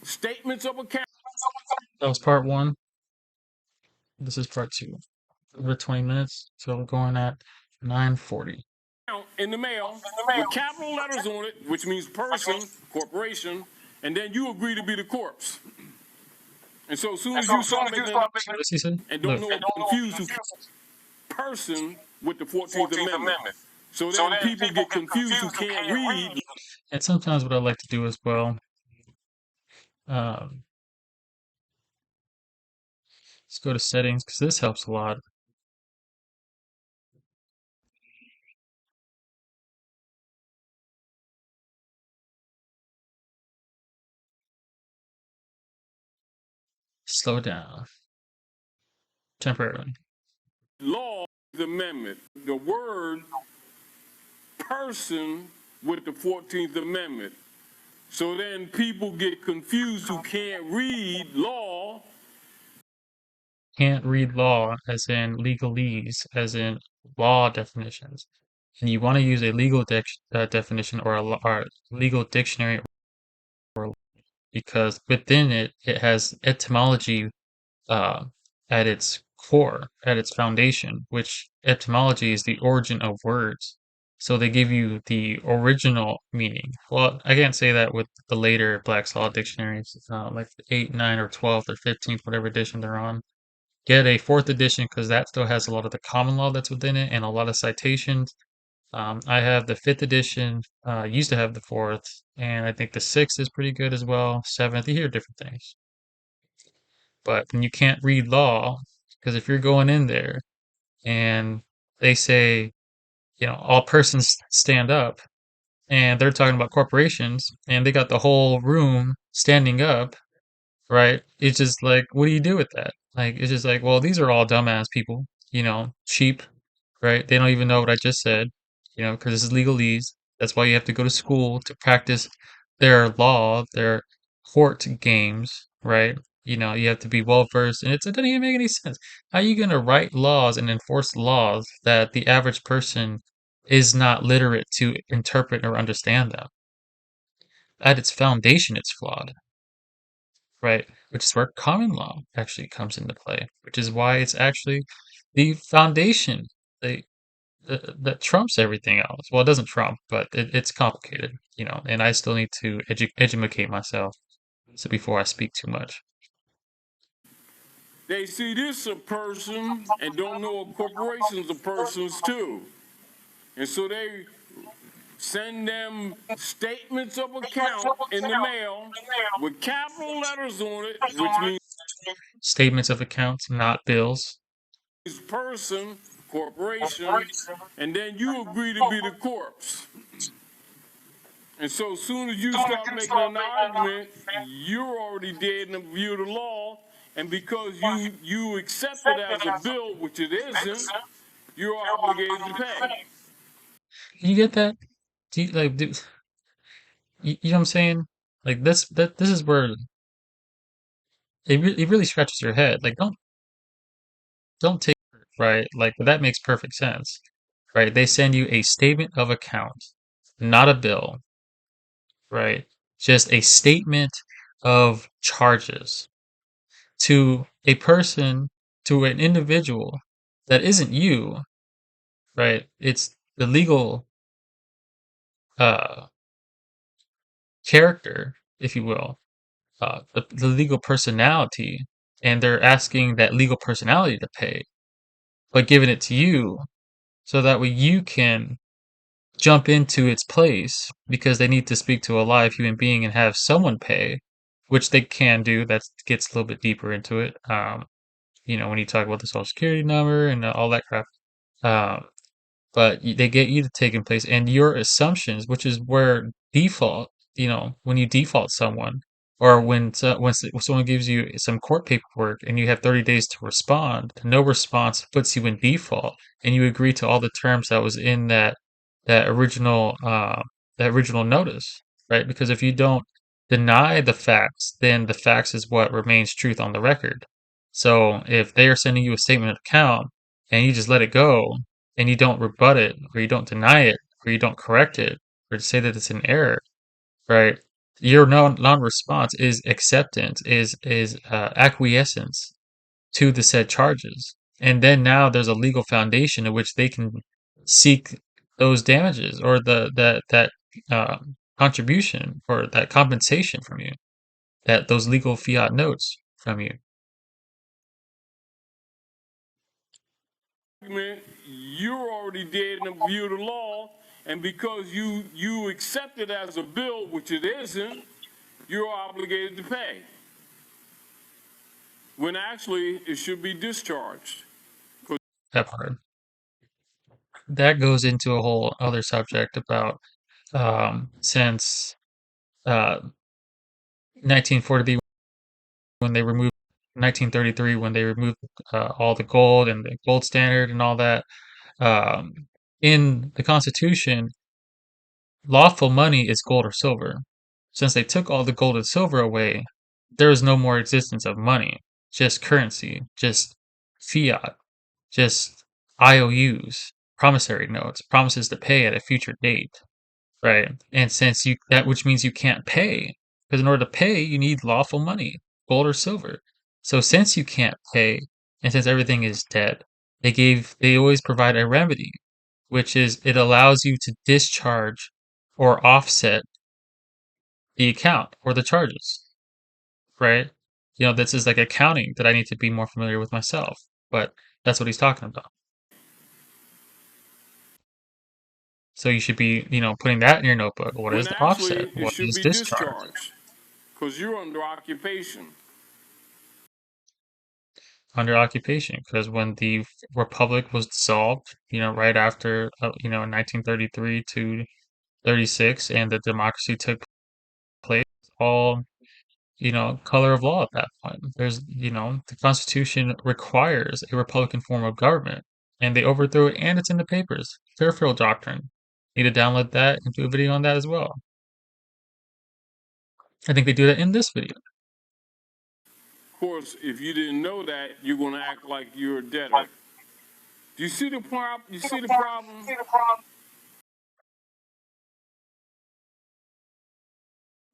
Statements of account That was part one. This is part two. Over 20 minutes, so we're going at 9:40. in the mail with capital letters on it, which means person, corporation, and then you agree to be the corpse. And so as soon as you start making an What's he say? and don't Look. know confused who person with the 14th Amendment. So then people get confused who can't read. And sometimes what I like to do as well, um, let's go to settings because this helps a lot. Slow down temporarily. Law Amendment. The word person with the 14th Amendment. So then people get confused who can't read law. Can't read law as in legalese, as in law definitions. And you want to use a legal definition or or legal dictionary or because within it, it has etymology uh, at its core, at its foundation, which etymology is the origin of words. So they give you the original meaning. Well, I can't say that with the later Black's Law dictionaries, like 8, 9, or 12th or 15th, whatever edition they're on. Get a fourth edition because that still has a lot of the common law that's within it and a lot of citations. I have the fifth edition, used to have the fourth, and I think the sixth is pretty good as well. Seventh, you hear different things. But when you can't read law, because if you're going in there and they say, all persons stand up, and they're talking about corporations, and they got the whole room standing up, right? It's just like, what do you do with that? Like, it's just like, well, these are all dumbass people, cheap, right? They don't even know what I just said, because this is legalese. That's why you have to go to school to practice their law, their court games, right? You have to be well versed, and it doesn't even make any sense. How are you going to write laws and enforce laws that the average person is not literate to interpret or understand them? At its foundation, it's flawed, right? Which is where common law actually comes into play, which is why it's actually the foundation. The that trumps everything else. Well, it doesn't trump, but it's complicated, and I still need to educate myself so before I speak too much. They see this a person and don't know a corporation's a person's too. And so they send them statements of account in the mail with capital letters on it, which means Statements of accounts, not bills. person, corporation, and then you agree to be the corpse. And so as soon as you start making an argument, you're already dead in the view of the law. And because you accept it as a bill, which it isn't, you're obligated to pay. You get that? You know what I'm saying? Like this is where it really scratches your head. Like don't take it, right? Like that makes perfect sense, right? They send you a statement of account, not a bill, right? Just a statement of charges to a person, to an individual that isn't you, right? It's the legal uh, character, if you will, the legal personality, and they're asking that legal personality to pay, but giving it to you so that way you can jump into its place because they need to speak to a live human being and have someone pay, which they can do. That gets a little bit deeper into it. When you talk about the social security number and all that crap. Um, but they get you to take in place and your assumptions, which is where default, when you default someone or when someone gives you some court paperwork and you have 30 days to respond, no response puts you in default and you agree to all the terms that was in that original that original notice, right? Because if you don't deny the facts, then the facts is what remains truth on the record. So if they are sending you a statement of account and you just let it go and you don't rebut it or you don't deny it or you don't correct it or say that it's an error, right? Your non-response is acceptance, is acquiescence to the said charges. And then now there's a legal foundation in which they can seek those damages or that contribution or that compensation from you, that those legal fiat notes from you. Argument, you're already dead in the view of the law, and because you accept it as a bill, which it isn't, you're obligated to pay. When actually it should be discharged. That part. That goes into a whole other subject about since 1940 when they removed 1933 when they removed all the gold and the gold standard and all that. Um, in the Constitution, lawful money is gold or silver. Since they took all the gold and silver away, there is no more existence of money, just currency, just fiat, just IOUs, promissory notes, promises to pay at a future date, right? And since you that which means you can't pay, because in order to pay, you need lawful money, gold or silver. So since you can't pay, and since everything is dead, they always provide a remedy, which is it allows you to discharge or offset the account or the charges, right? This is like accounting that I need to be more familiar with myself, but that's what he's talking about. So you should be, putting that in your notebook. What When is the offset? actually it What should is be discharge? discharged, because you're under occupation. Under occupation, because when the republic was dissolved, right after, 1933 to 36, and the democracy took place, all color of law at that point. The Constitution requires a Republican form of government, and they overthrew it, and it's in the papers. Fairfield Doctrine. Need to download that and do a video on that as well. I think they do that in this video. Of course, if you didn't know that, you're going to act like you're a debtor. Do you see the problem? You see the problem?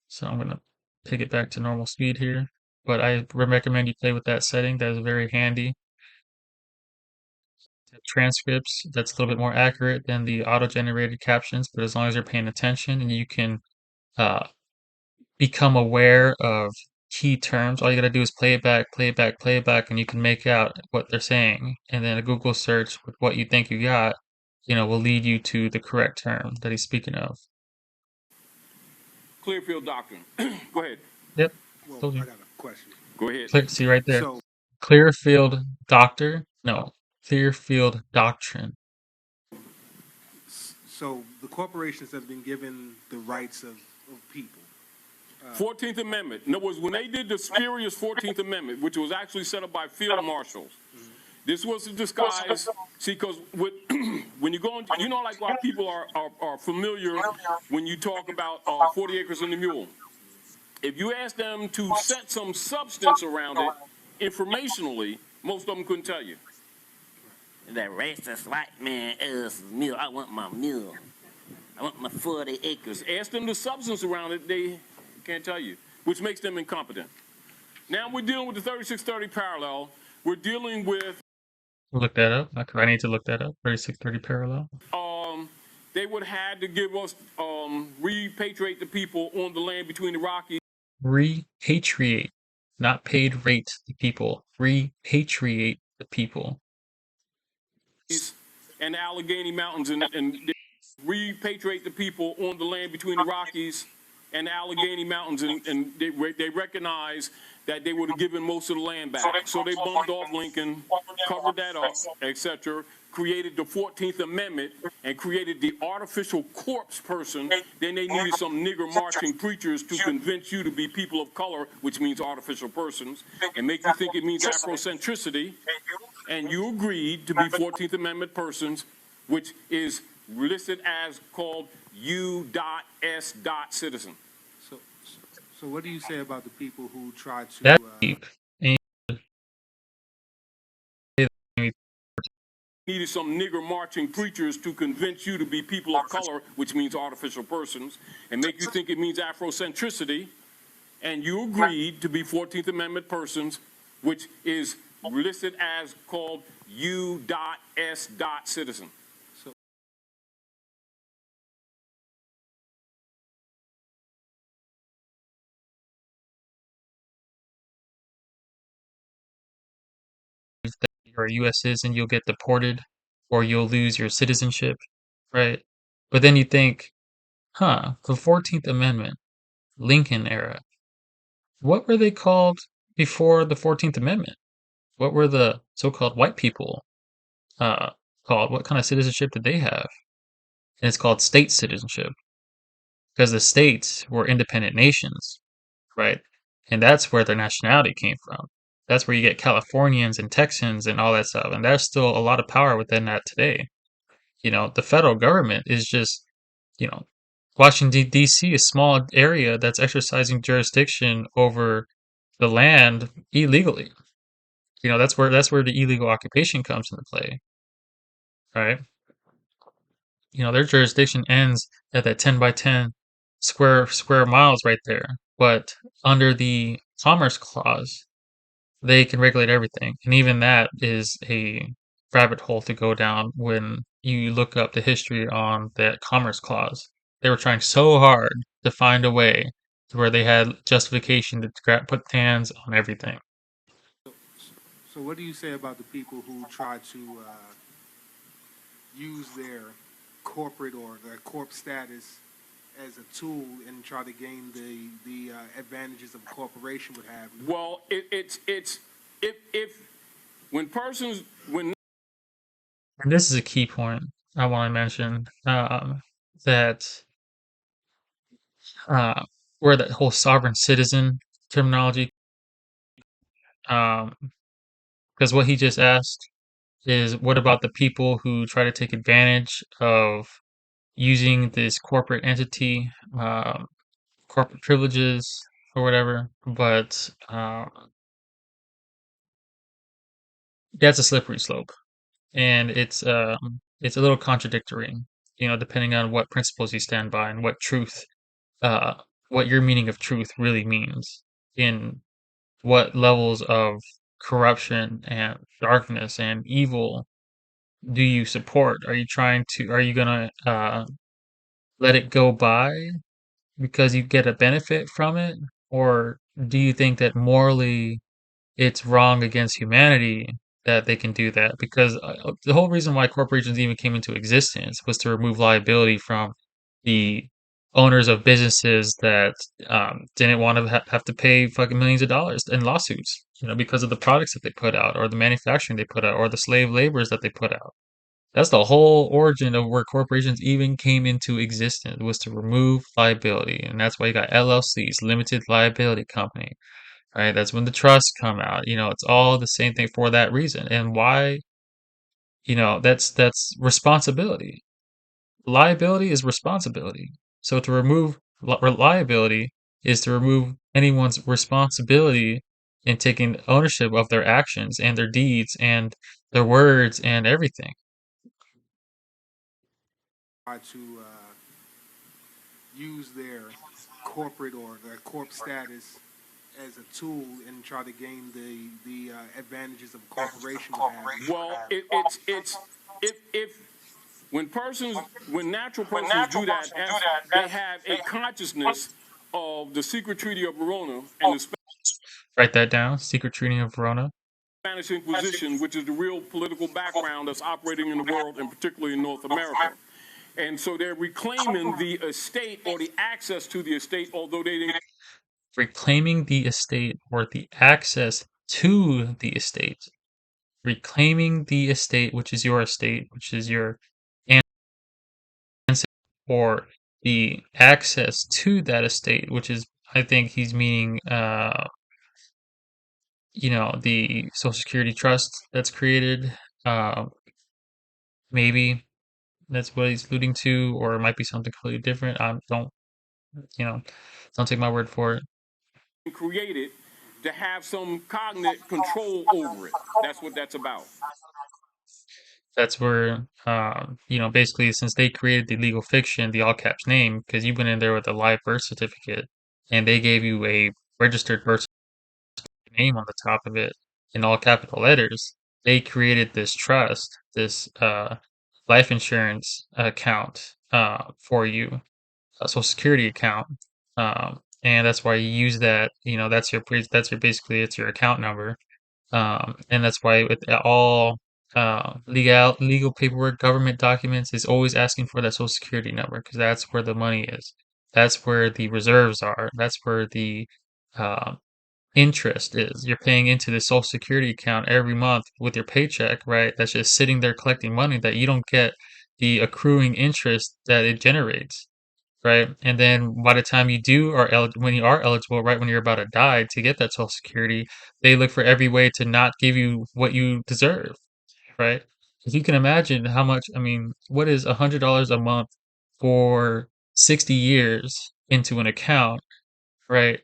So I'm gonna take it back to normal speed here, but I recommend you play with that setting. That is very handy. Transcripts, that's a little bit more accurate than the auto-generated captions, but as long as you're paying attention and you can uh, become aware of key terms. All you gotta do is play it back, play it back, play it back, and you can make out what they're saying. And then a Google search with what you think you got, will lead you to the correct term that he's speaking of. Clearfield Doctrine. Go ahead. Yep, Well, told I you. got a question. Go ahead. See right there. So, Clearfield Doctor? No, Clearfield Doctrine. so the corporations have been given the rights of people. 14th Amendment. In other words, when they did the spurious 14th Amendment, which was actually set up by field marshals, this was a disguise. See, because when you go into, like why people are familiar when you talk about 40 acres and the mule. If you ask them to set some substance around it, informationally, most of them couldn't tell you. That racist white man is mule. I want my mule. I want my 40 acres. Ask them the substance around it, they can't tell you, which makes them incompetent. Now we're dealing with the 3630 parallel. We're dealing with Look that up. I need to look that up. 3630 parallel. they would have to give us repatriate the people on the land between the Rockies. Repatriate, not paid rate the people. Repatriate the people. And the Allegheny Mountains, and repatriate the people on the land between the Rockies and the Allegheny Mountains, and they recognize that they would have given most of the land back. So they bumped off Lincoln, covered that up, etc., created the 14th Amendment, and created the artificial corpse person. Then they needed some nigger marching preachers to convince you to be people of color, which means artificial persons, and make you think it means Afrocentricity. And you agreed to be 14th Amendment persons, which is listed as called U.S. citizen. So what do you say about the people who try to? That's deep. And needed some nigger marching preachers to convince you to be people of color, which means artificial persons, and make you think it means Afrocentricity, and you agreed to be 14th Amendment persons, which is listed as called U.S. citizen. That you're a U.S. citizen, you'll get deported or you'll lose your citizenship, right? But then you think, the 14th Amendment, Lincoln era, what were they called before the 14th Amendment? What were the so-called white people uh, called? What kind of citizenship did they have? And it's called state citizenship because the states were independent nations, right? And that's where their nationality came from. That's where you get Californians and Texans and all that stuff. And there's still a lot of power within that today. The federal government is just, you know, Washington, D.C., a small area that's exercising jurisdiction over the land illegally. That's where the illegal occupation comes into play, right? Their jurisdiction ends at that 10 by 10 square miles right there. But under the Commerce Clause, they can regulate everything. And even that is a rabbit hole to go down when you look up the history on that Commerce Clause. They were trying so hard to find a way to where they had justification to put hands on everything. So what do you say about the people who try to use their corporate or their corp status as a tool and try to gain the advantages of a corporation would have? Well, it's if when And this is a key point I want to mention, that uh, where that whole sovereign citizen terminology, because what he just asked is, what about the people who try to take advantage of using this corporate entity, corporate privileges or whatever? But that's a slippery slope, and it's a little contradictory, depending on what principles you stand by and uh, what your meaning of truth really means in what levels of corruption and darkness and evil do you support? Are you gonna let it go by because you get a benefit from it? Or do you think that morally it's wrong against humanity that they can do that? Because the whole reason why corporations even came into existence was to remove liability from the owners of businesses that didn't want to have to pay fucking millions of dollars in lawsuits, because of the products that they put out, or the manufacturing they put out, or the slave laborers that they put out. That's the whole origin of where corporations even came into existence, was to remove liability. And that's why you got LLCs, limited liability company, right? That's when the trusts come out. It's all the same thing for that reason. And why, that's responsibility. Liability is responsibility. So to remove liability is to remove anyone's responsibility in taking ownership of their actions and their deeds and their words and everything. Try to use their corporate or their corp status as a tool and try to gain the advantages of a corporation would have. well, it's if when natural persons do that, they have a consciousness of the secret treaty of Verona and the Write that down. Secret Treaty of Verona. Spanish Inquisition, which is the real political background that's operating in the world, and particularly in North America. And so they're reclaiming the estate or the access to the estate, although they didn't. Reclaiming the estate or the access to the estate. Reclaiming the estate, which is your estate, which is your ancestor, or the access to that estate, which is, I think he's meaning, the Social Security trust that's created. Uh, maybe that's what he's alluding to, or it might be something completely different. You know, don't take my word for it. Created to have some cognate control over it. That's what that's about. That's where, basically, since they created the legal fiction, the all caps name, because you went in there with a live birth certificate, and they gave you a registered birth name on the top of it in all capital letters. They created this trust, this life insurance account for you, a social security account, and that's why you use that. That's your basically it's your account number, and that's why with all legal paperwork, government documents is always asking for that social security number because that's where the money is. That's where the reserves are. That's where the uh, interest is. You're paying into the social security account every month with your paycheck, right? That's just sitting there collecting money that you don't get the accruing interest that it generates, right? And then by the time you do when you are eligible, right when you're about to die to get that social security, they look for every way to not give you what you deserve, right? If you can imagine how much, I mean, what is $100 a month for 60 years into an account, right?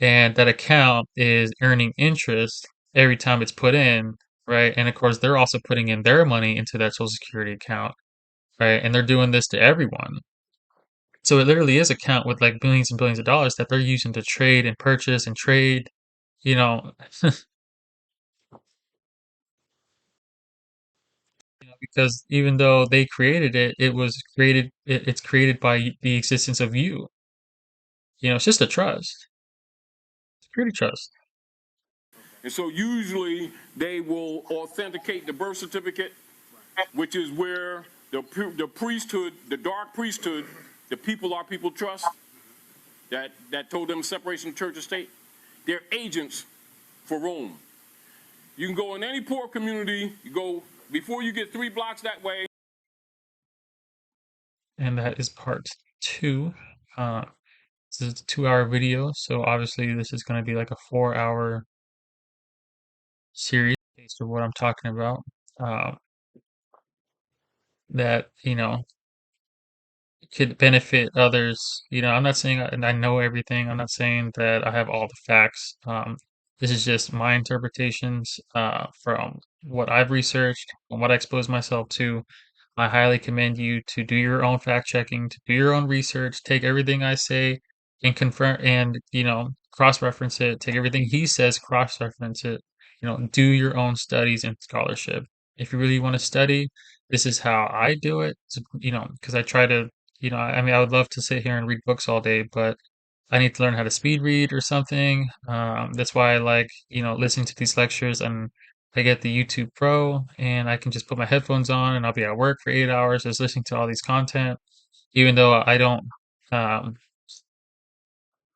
And that account is earning interest every time it's put in, right? And of course, they're also putting in their money into that social security account, right? And they're doing this to everyone. So it literally is a account with like billions and billions of dollars that they're using to trade and purchase and trade, you know, because even though they created it, it's created by the existence of you. It's just a trust, security trust. And so usually they will authenticate the birth certificate, which is where the priesthood, the dark priesthood, the people are people trust, that told them separation of church and state, they're agents for Rome. You can go in any poor community, you go before you get 3 blocks that way. And that is part two. This is a 2-hour video, so obviously this is going to be like a 4-hour series based on what I'm talking about. Um, that could benefit others. I'm not saying I know everything. I'm not saying that I have all the facts. This is just my interpretations from what I've researched and what I expose myself to. I highly commend you to do your own fact checking, to do your own research, take everything I say and confirm and, cross reference it, take everything he says, cross reference it, do your own studies and scholarship. If you really want to study, this is how I do it, because I try to, I mean, I would love to sit here and read books all day, but I need to learn how to speed read or something. That's why I like, listening to these lectures and I get the YouTube Pro and I can just put my headphones on and I'll be at work for 8 hours just listening to all these content, even though I don't, um,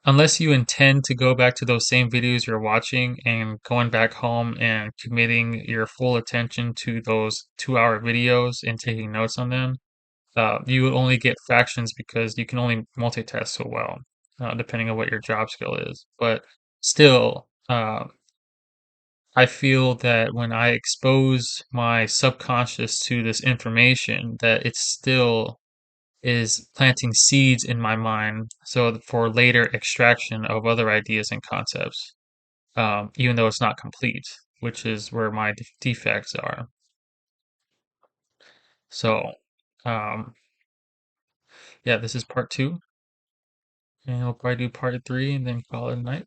unless you intend to go back to those same videos you're watching and going back home and committing your full attention to those 2-hour videos and taking notes on them, you would only get fractions because you can only multitask so well, depending on what your job skill is. But still, I feel that when I expose my subconscious to this information, that it still is planting seeds in my mind, so for later extraction of other ideas and concepts, even though it's not complete, which is where my defects are. So, um, yeah, this is part two. And we'll probably do part three and then call it a night.